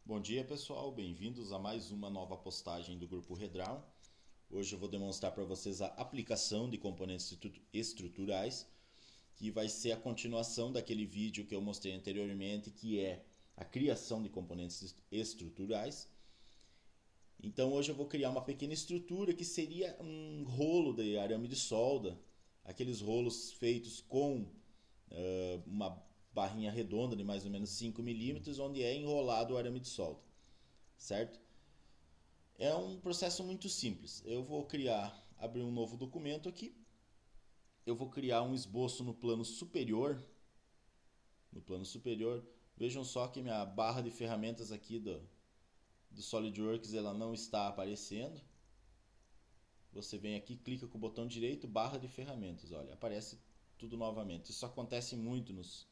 Bom dia pessoal, bem-vindos a mais uma nova postagem do Grupo Redrawn. Hoje eu vou demonstrar para vocês a aplicação de componentes estruturais, que vai ser a continuação daquele vídeo que eu mostrei anteriormente, que é a criação de componentes estruturais. Então hoje eu vou criar uma pequena estrutura que seria um rolo de arame de solda, aqueles rolos feitos com uma barrinha redonda de mais ou menos 5 milímetros, onde é enrolado o arame de solda, certo? É um processo muito simples. Eu vou abrir um novo documento aqui. Eu vou criar um esboço no plano superior. No plano superior, vejam só que minha barra de ferramentas aqui do SolidWorks ela não está aparecendo. Você vem aqui, clica com o botão direito, barra de ferramentas, olha, aparece tudo novamente. Isso acontece muito nos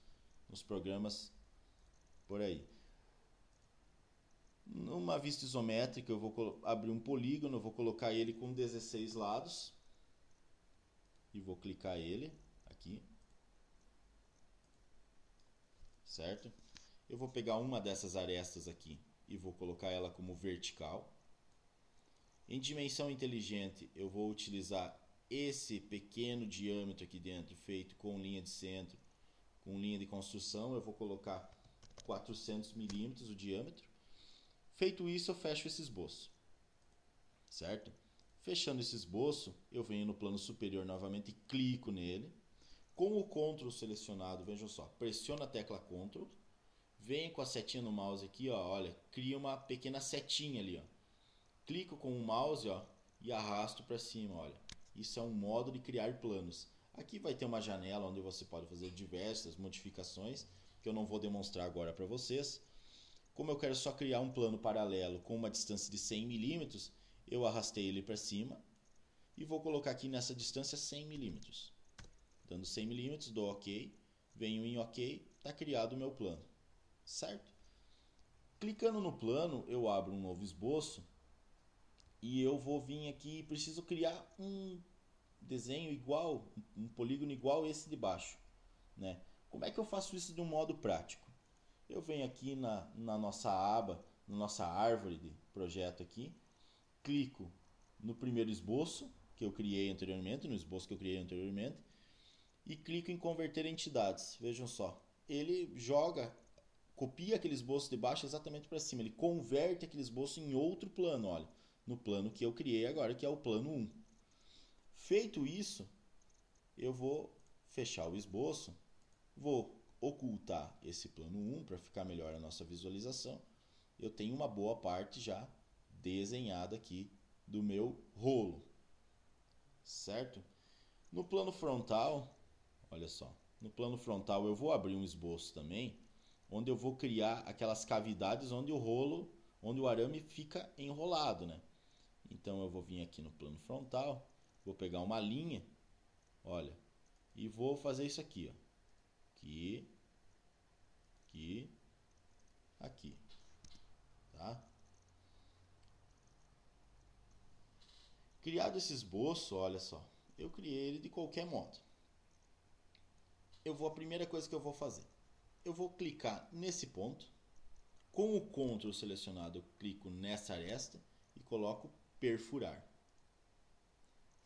programas por aí. Numa vista isométrica eu vou abrir um polígono, eu vou colocar ele com 16 lados e vou clicar ele aqui, certo? Eu vou pegar uma dessas arestas aqui e vou colocar ela como vertical. Em dimensão inteligente eu vou utilizar esse pequeno diâmetro aqui dentro, feito com linha de centro, com linha de construção. Eu vou colocar 400 milímetros o diâmetro. Feito isso, eu fecho esse esboço, certo? Fechando esse esboço, eu venho no plano superior novamente e clico nele. Com o Ctrl selecionado, vejam só, pressiono a tecla Ctrl, venho com a setinha no mouse aqui, ó, olha, cria uma pequena setinha ali, ó. Clico com o mouse, ó, e arrasto para cima, olha. Isso é um modo de criar planos. Aqui vai ter uma janela onde você pode fazer diversas modificações, que eu não vou demonstrar agora para vocês. Como eu quero só criar um plano paralelo com uma distância de 100 milímetros, eu arrastei ele para cima e vou colocar aqui nessa distância 100 milímetros. Dando 100 milímetros, dou OK, venho em OK, está criado o meu plano, certo? Clicando no plano, eu abro um novo esboço e eu vou vir aqui e preciso criar um desenho igual, um polígono igual a esse de baixo, né? Como é que eu faço isso de um modo prático? Eu venho aqui na nossa aba, na nossa árvore de projeto aqui, clico no primeiro esboço que eu criei anteriormente, no esboço que eu criei anteriormente, e clico em converter entidades. Vejam só, ele copia aquele esboço de baixo exatamente para cima, ele converte aquele esboço em outro plano, olha, no plano que eu criei agora, que é o plano 1. Feito isso, eu vou fechar o esboço, vou ocultar esse plano 1 para ficar melhor a nossa visualização. Eu tenho uma boa parte já desenhada aqui do meu rolo, certo? No plano frontal, olha só, no plano frontal eu vou abrir um esboço também, onde eu vou criar aquelas cavidades onde onde o arame fica enrolado, né? Então eu vou vir aqui no plano frontal, vou pegar uma linha, olha, e vou fazer isso aqui, ó. Aqui, aqui, aqui, tá? Criado esse esboço, olha só, eu criei ele de qualquer modo. A primeira coisa que eu vou fazer, eu vou clicar nesse ponto, com o Ctrl selecionado eu clico nessa aresta e coloco perfurar.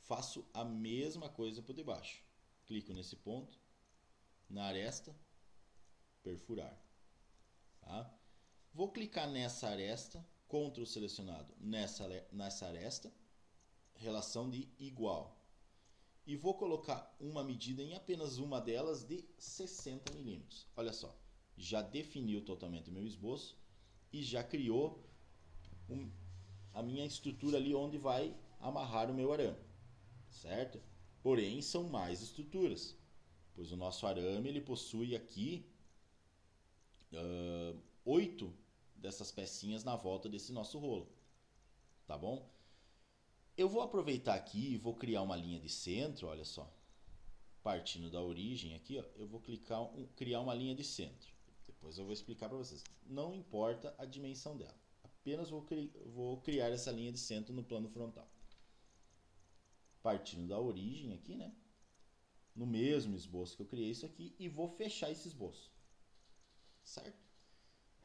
Faço a mesma coisa por debaixo, clico nesse ponto, na aresta, perfurar. Tá? Vou clicar nessa aresta, Ctrl selecionado nessa aresta, relação de igual. E vou colocar uma medida em apenas uma delas de 60 milímetros. Olha só, já definiu totalmente o meu esboço e já criou a minha estrutura ali onde vai amarrar o meu arame, certo? Porém, são mais estruturas, pois o nosso arame ele possui aqui 8 dessas pecinhas na volta desse nosso rolo, tá bom? Eu vou aproveitar aqui e vou criar uma linha de centro, olha só. Partindo da origem aqui, ó, eu vou criar uma linha de centro. Depois eu vou explicar para vocês. Não importa a dimensão dela. Apenas vou criar essa linha de centro no plano frontal. Partindo da origem aqui, né? No mesmo esboço que eu criei isso aqui. E vou fechar esse esboço. Certo?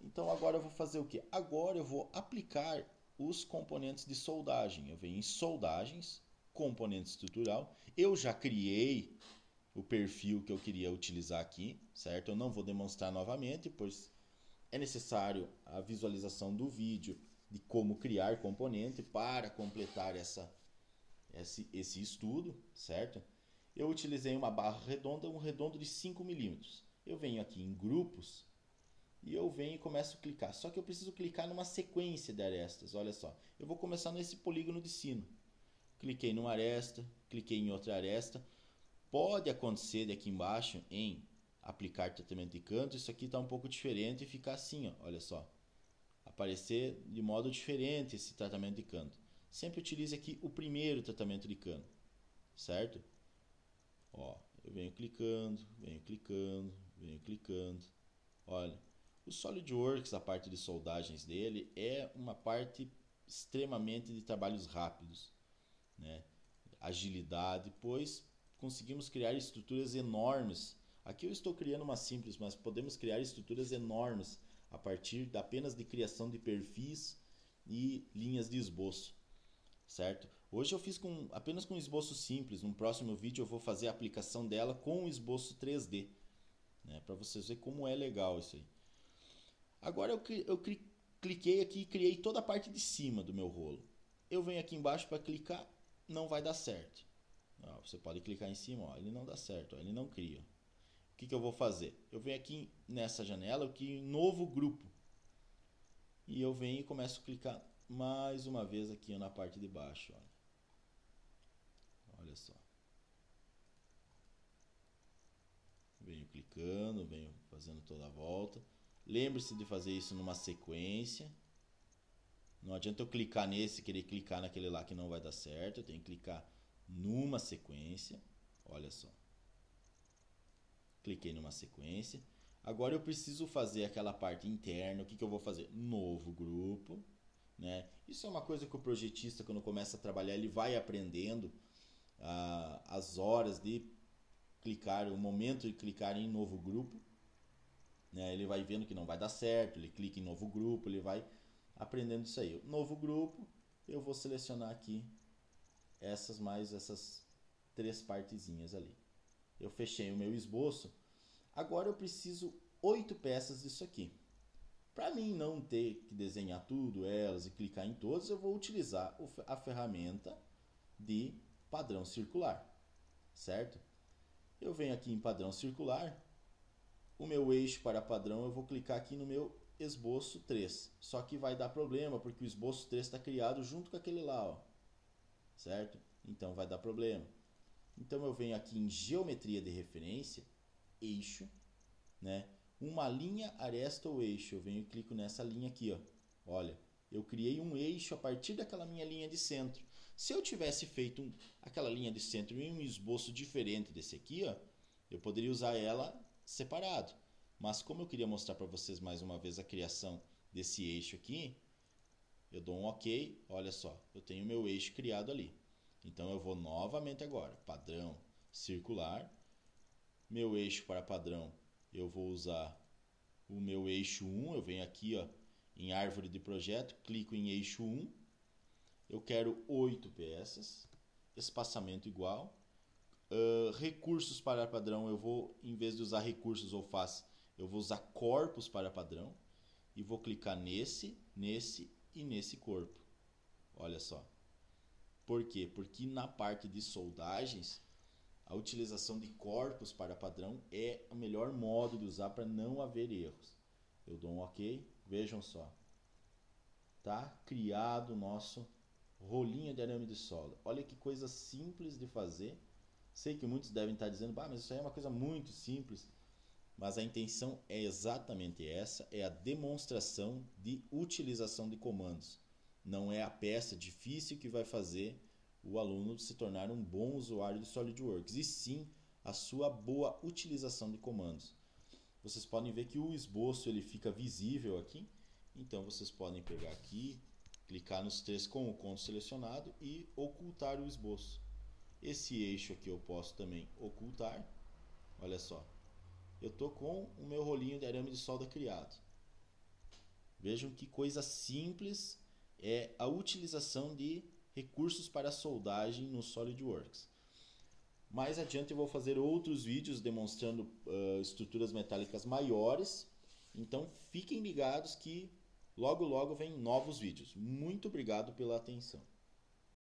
Então agora eu vou fazer o que? Agora eu vou aplicar os componentes de soldagem. Eu venho em soldagens, componente estrutural. Eu já criei o perfil que eu queria utilizar aqui, certo? Eu não vou demonstrar novamente, pois é necessário a visualização do vídeo de como criar componente para completar esse estudo, certo? Eu utilizei uma barra redonda, um redondo de 5 milímetros. Eu venho aqui em grupos e eu venho e começo a clicar. Só que eu preciso clicar numa sequência de arestas, olha só. Eu vou começar nesse polígono de sino. Cliquei numa aresta, cliquei em outra aresta. Pode acontecer daqui embaixo em aplicar tratamento de canto, isso aqui está um pouco diferente e ficar assim, ó, olha só. Aparecer de modo diferente esse tratamento de canto. Sempre utilize aqui o primeiro tratamento de cano, certo? Ó, eu venho clicando, venho clicando, venho clicando. Olha, o SolidWorks, a parte de soldagens dele, é uma parte extremamente de trabalhos rápidos, né? Agilidade, pois conseguimos criar estruturas enormes. Aqui eu estou criando uma simples, mas podemos criar estruturas enormes a partir apenas de criação de perfis e linhas de esboço, certo? Hoje eu fiz apenas com esboço simples. No próximo vídeo eu vou fazer a aplicação dela com o esboço 3D, né? Para vocês verem como é legal isso aí. Agora eu cliquei aqui e criei toda a parte de cima do meu rolo. Eu venho aqui embaixo para clicar, não vai dar certo. Você pode clicar em cima, ó, ele não dá certo, ó, ele não cria. O que eu vou fazer? Eu venho aqui nessa janela, aqui em novo grupo. E eu venho e começo a clicar mais uma vez aqui na parte de baixo. Olha só. Venho clicando, venho fazendo toda a volta. Lembre-se de fazer isso numa sequência. Não adianta eu clicar nesse e querer clicar naquele lá que não vai dar certo. Eu tenho que clicar numa sequência. Olha só. Cliquei numa sequência. Agora eu preciso fazer aquela parte interna. O que eu vou fazer? Novo grupo, né? Isso é uma coisa que o projetista, quando começa a trabalhar, ele vai aprendendo as horas de clicar, o momento de clicar em novo grupo, né? Ele vai vendo que não vai dar certo, ele clica em novo grupo, ele vai aprendendo isso aí. Novo grupo, eu vou selecionar aqui essas 3 partezinhas ali. Eu fechei o meu esboço. Agora eu preciso 8 peças disso aqui. Para mim não ter que desenhar tudo elas e clicar em todas, eu vou utilizar a ferramenta de padrão circular, certo? Eu venho aqui em padrão circular, o meu eixo para padrão eu vou clicar aqui no meu esboço 3. Só que vai dar problema porque o esboço 3 está criado junto com aquele lá, ó, certo? Então vai dar problema. Então eu venho aqui em geometria de referência, eixo, né? Uma linha, aresta ou eixo. Eu venho e clico nessa linha aqui, ó. Olha, eu criei um eixo a partir daquela minha linha de centro. Se eu tivesse feito aquela linha de centro em um esboço diferente desse aqui, ó, eu poderia usar ela separado. Mas como eu queria mostrar para vocês mais uma vez a criação desse eixo aqui, eu dou um OK. Olha só, eu tenho meu eixo criado ali. Então eu vou novamente agora, padrão circular, meu eixo para padrão, eu vou usar o meu eixo 1, eu venho aqui, ó, em árvore de projeto, clico em eixo 1, eu quero 8 peças, espaçamento igual, recursos para padrão, eu vou, em vez de usar recursos ou face, eu vou usar corpos para padrão, e vou clicar nesse e nesse corpo. Olha só. Por quê? Porque na parte de soldagens, a utilização de corpos para padrão é o melhor modo de usar para não haver erros. Eu dou um OK, vejam só. Tá criado o nosso rolinho de arame de solda. Olha que coisa simples de fazer. Sei que muitos devem estar dizendo, mas isso aí é uma coisa muito simples. Mas a intenção é exatamente essa, é a demonstração de utilização de comandos. Não é a peça difícil que vai fazer o aluno se tornar um bom usuário de SolidWorks, e sim a sua boa utilização de comandos. Vocês podem ver que o esboço ele fica visível aqui, então vocês podem pegar aqui, clicar nos 3 com o conto selecionado e ocultar o esboço. Esse eixo aqui eu posso também ocultar, olha só. Eu estou com o meu rolinho de arame de solda criado. Vejam que coisa simples é a utilização de recursos para soldagem no SolidWorks. Mais adiante eu vou fazer outros vídeos demonstrando estruturas metálicas maiores. Então fiquem ligados que logo logo vem novos vídeos. Muito obrigado pela atenção.